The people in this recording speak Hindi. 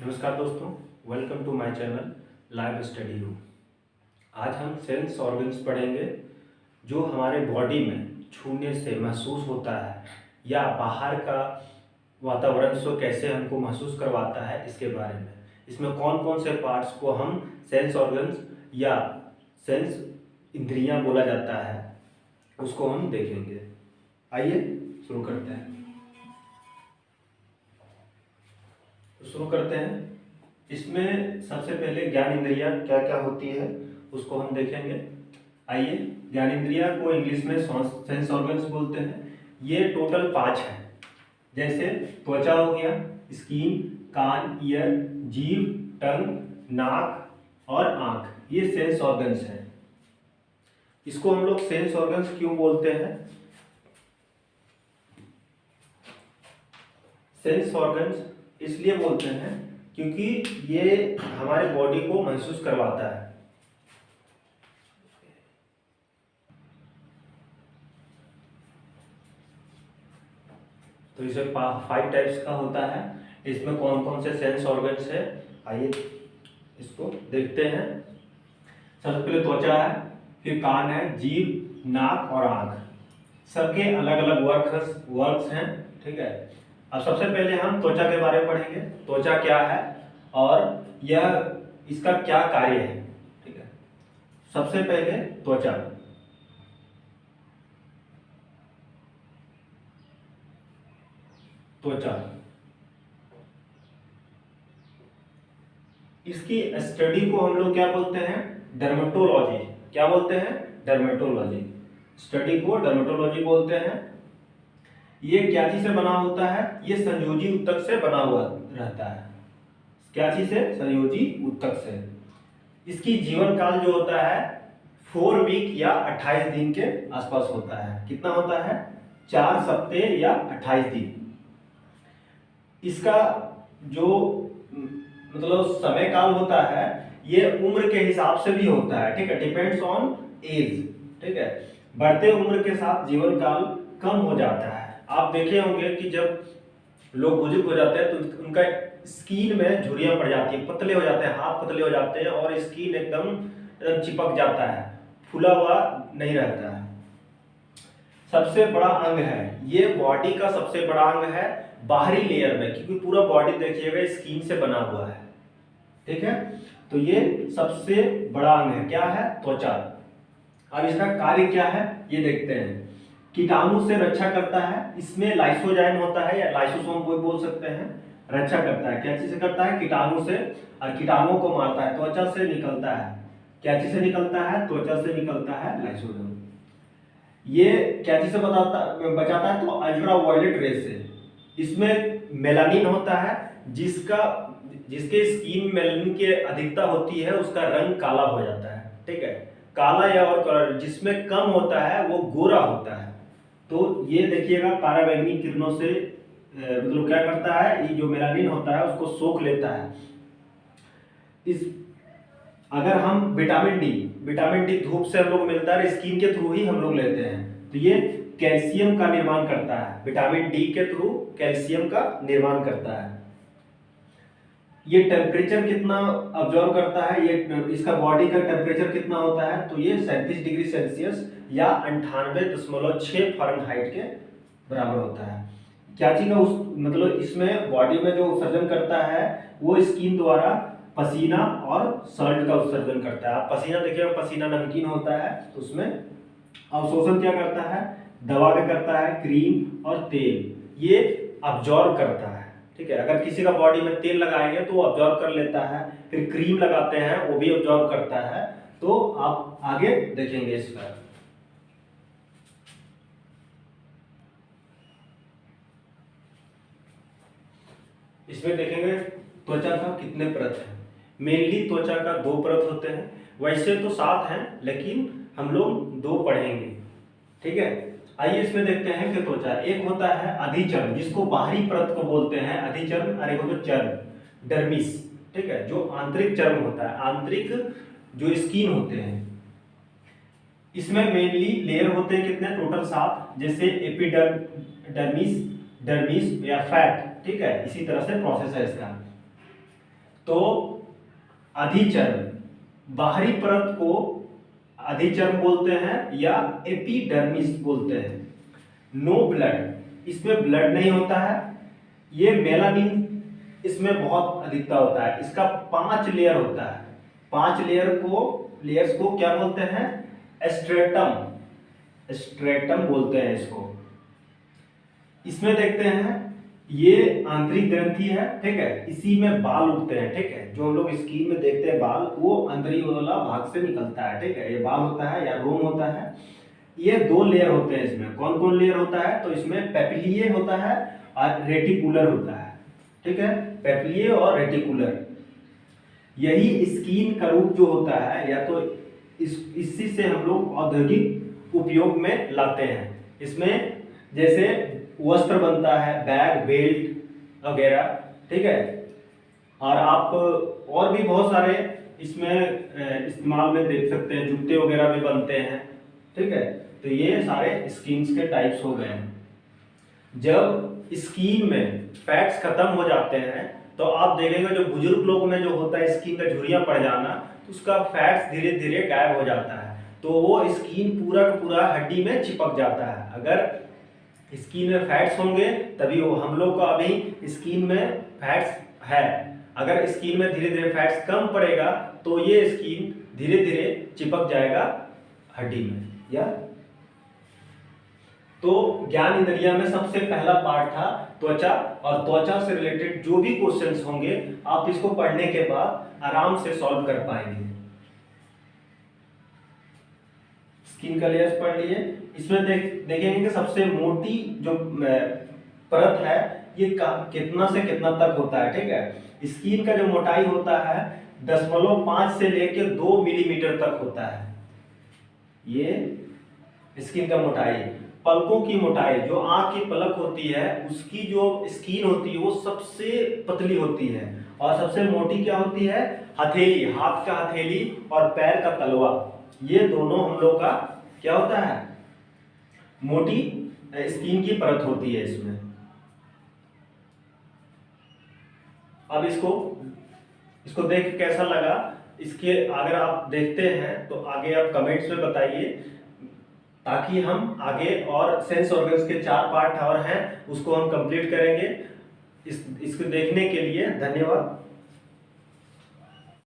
नमस्कार दोस्तों, welcome to my channel live study room. आज हम सेंस ऑर्गन्स पढ़ेंगे जो हमारे बॉडी में छूने से महसूस होता है या बाहर का वातावरण से कैसे हमको महसूस करवाता है, इसके बारे में। इसमें कौन कौन से पार्ट्स को हम सेंस ऑर्गन्स या सेंस इंद्रियां बोला जाता है, उसको हम देखेंगे। आइए शुरू करते हैं। शुरू करते हैं। इसमें सबसे पहले ज्ञान इंद्रियां क्या क्या होती है उसको हम देखेंगे। आइए, ज्ञान इंद्रियां को इंग्लिश में सेंस ऑर्गन्स बोलते हैं। ये टोटल 5 हैं। जैसे त्वचा हो गया, स्किन, कान, ईयर, जीभ, टंग, नाक और आंख, ये सेंस ऑर्गन्स हैं। इसको हम लोग सेंस ऑर्गन्स क्यों बोलते हैं? सेंस ऑर्गन्स इसलिए बोलते हैं क्योंकि ये हमारे बॉडी को महसूस करवाता है। तो इसे 5 टाइप्स का होता है। इसमें कौन कौन से सेंस ऑर्गन्स है, आइए इसको देखते हैं। सबसे पहले त्वचा है, फिर कान है, जीभ, नाक और आंख। सबके अलग अलग वर्क्स हैं, ठीक है। अब सबसे पहले हम त्वचा के बारे में पढ़ेंगे। त्वचा क्या है और यह इसका क्या कार्य है, ठीक है। सबसे पहले त्वचा। त्वचा इसकी स्टडी को हम लोग क्या बोलते हैं? डर्मेटोलॉजी। क्या बोलते हैं? डर्मेटोलॉजी। स्टडी को डर्मेटोलॉजी बोलते हैं। ये क्या चीज से बना होता है? ये संयोजी ऊतक से बना हुआ रहता है। क्या चीज से? संयोजी ऊतक से। इसकी जीवन काल जो होता है 4 वीक या 28 दिन के आसपास होता है। कितना होता है? 4 सप्ते या 28 दिन। इसका जो मतलब समय काल होता है ये उम्र के हिसाब से भी होता है, ठीक है। डिपेंड्स ऑन एज, ठीक है। बढ़ते उम्र के साथ जीवन काल कम हो जाता है। आप देखे होंगे कि जब लोग बुजुर्ग हो जाते हैं तो उनका स्किन में झुर्रियां पड़ जाती है, पतले हो जाते हैं, हाथ पतले हो जाते हैं और स्किन एकदम चिपक जाता है, फूला हुआ नहीं रहता है। सबसे बड़ा अंग है ये, बॉडी का सबसे बड़ा अंग है बाहरी लेयर में, क्योंकि पूरा बॉडी देखिएगा स्किन से बना हुआ है, ठीक है। तो ये सबसे बड़ा अंग है। क्या है? त्वचा। अब इसका कार्य क्या है ये देखते हैं। कीटाणु से रक्षा करता है। इसमें लाइसोजाइम होता है या लाइसोसोम कोई बोल सकते हैं। रक्षा करता है, क्या चीज से करता है? कीटाणु से, और कीटाणुओं को मारता है। त्वचा से निकलता है, क्या चीज से निकलता है? त्वचा से निकलता है लाइसोसोम। ये क्या चीज से बचाता है? तो अल्ट्रा वायलेट रेस से। इसमें मेलानिन होता है, जिसके स्किन मेलानिन की अधिकता होती है उसका रंग काला हो जाता है, ठीक है। काला या और कलर, जिसमें कम होता है वो गोरा होता है। तो ये देखिएगा पराबैंगनी किरणों से मतलब क्या करता है, ये जो मेलानिन होता है उसको सोख लेता है। इस अगर हम विटामिन डी धूप से हम लोग मिलता है, स्किन के थ्रू ही हम लोग लेते हैं। तो ये कैल्शियम का निर्माण करता है, विटामिन डी के थ्रू कैल्शियम का निर्माण करता है। ये टेम्परेचर कितना ऑब्जर्व करता है, ये इसका बॉडी का टेम्परेचर कितना होता है? तो ये 37 डिग्री सेल्सियस या 98.6 फ़ारेनहाइट के बराबर होता है। क्या चीज का उस मतलब इसमें बॉडी में जो उत्सर्जन करता है वो स्किन द्वारा पसीना और सॉल्ट का उत्सर्जन करता है। आप पसीना देखिएगा, पसीना नमकीन होता है, तो उसमें अवशोषण क्या करता है? दवा का करता है, क्रीम और तेल, ये अब्जॉर्ब करता है, ठीक है। अगर किसी का बॉडी में तेल लगाएंगे तो वो अब्जॉर्ब कर लेता है, फिर क्रीम लगाते हैं वो भी अब्जॉर्ब करता है। तो आप आगे देखेंगे इसका। इसमें देखेंगे त्वचा का कितने परत है। मेनली त्वचा का 2 परत होते हैं, वैसे तो 7 हैं लेकिन हम लोग 2 पढ़ेंगे, ठीक है। आइए इसमें देखते हैं कि त्वचा एक होता है अधिचर्म, जिसको बाहरी परत को बोलते हैं अधिचर्म, और एक होता है चर्म, डर्मिस, ठीक है, जो आंतरिक चर्म होता है, आंतरिक जो स्किन होते हैं। इसमें मेनली लेयर होते हैं कितने? टोटल 7, जैसे एपिडर्मिस, डर्मिस या फैट, ठीक है। इसी तरह से प्रोसेस है इसका। तो अधिचर्म, बाहरी परत को अधिचर्म बोलते हैं या एपिडर्मिस बोलते हैं। नो ब्लड, इसमें ब्लड नहीं होता है। ये मेलानिन इसमें बहुत अधिकता होता है। इसका 5 लेयर होता है। 5 लेयर्स को क्या बोलते हैं? स्ट्रेटम बोलते हैं इसको। इसमें देखते हैं ये आंतरिक ग्रंथि है, ठीक है। इसी में बाल उगते हैं, ठीक है। जो हम लोग स्किन में देखते हैं बाल, वो अंदरी वाला भाग से निकलता है, ठीक है। ये बाल होता है या रोम होता है। ये 2 लेयर होते हैं इसमें। कौन कौन लेयर होता है? तो इसमें पेपिलिए होता है और रेटिकुलर होता है, ठीक है। पेपिलिए और रेटिकुलर, यही स्किन का रूप जो होता है, या तो इसी से हम लोग औद्योगिक उपयोग में लाते हैं। इसमें जैसे वस्त्र बनता है, बैग, बेल्ट वगैरह, ठीक है। और आप और भी बहुत सारे इसमें इस्तेमाल में देख सकते हैं, जूते वगैरह भी बनते हैं, ठीक है। तो ये सारे स्किन्स के टाइप्स हो गए हैं। जब स्किन में फैट्स खत्म हो जाते हैं तो आप देखेंगे जो बुजुर्ग लोग में जो होता है स्किन का झुर्रियां पड़ जाना, तो उसका फैट्स धीरे धीरे गायब हो जाता है। तो वो स्किन पूरा का पूरा हड्डी में चिपक जाता है। अगर स्किन में फैट्स होंगे तभी वो, हम लोग का अभी स्किन में फैट्स है। अगर स्किन में धीरे धीरे फैट्स कम पड़ेगा तो ये स्किन धीरे धीरे चिपक जाएगा हड्डी में। या तो ज्ञान इंद्रिया में सबसे पहला पार्ट था त्वचा, और त्वचा से रिलेटेड जो भी क्वेश्चंस होंगे आप इसको पढ़ने के बाद आराम से सॉल्व कर पाएंगे। स्किन का लेयर्स पढ़ लिए। इसमें देखेंगे कि सबसे मोटी जो परत है ये कितना से कितना तक होता है, ठीक है। स्किन का जो मोटाई होता है 0.5 से लेकर 2 मिलीमीटर तक होता है। ये स्किन का मोटाई। पलकों की मोटाई, जो आंख की पलक होती है उसकी जो स्किन होती है वो सबसे पतली होती है। और सबसे मोटी क्या होती है? हथेली, हाथ का हथेली और पैर का तलवा, ये दोनों हम लोग का क्या होता है? मोटी स्किन की परत होती है इसमें। अब इसको देख के कैसा लगा? इसके अगर आप देखते हैं तो आगे आप कमेंट्स में बताइए, ताकि हम आगे और सेंस ऑर्गन्स के 4 पार्ट और हैं उसको हम कंप्लीट करेंगे। इसको देखने के लिए धन्यवाद।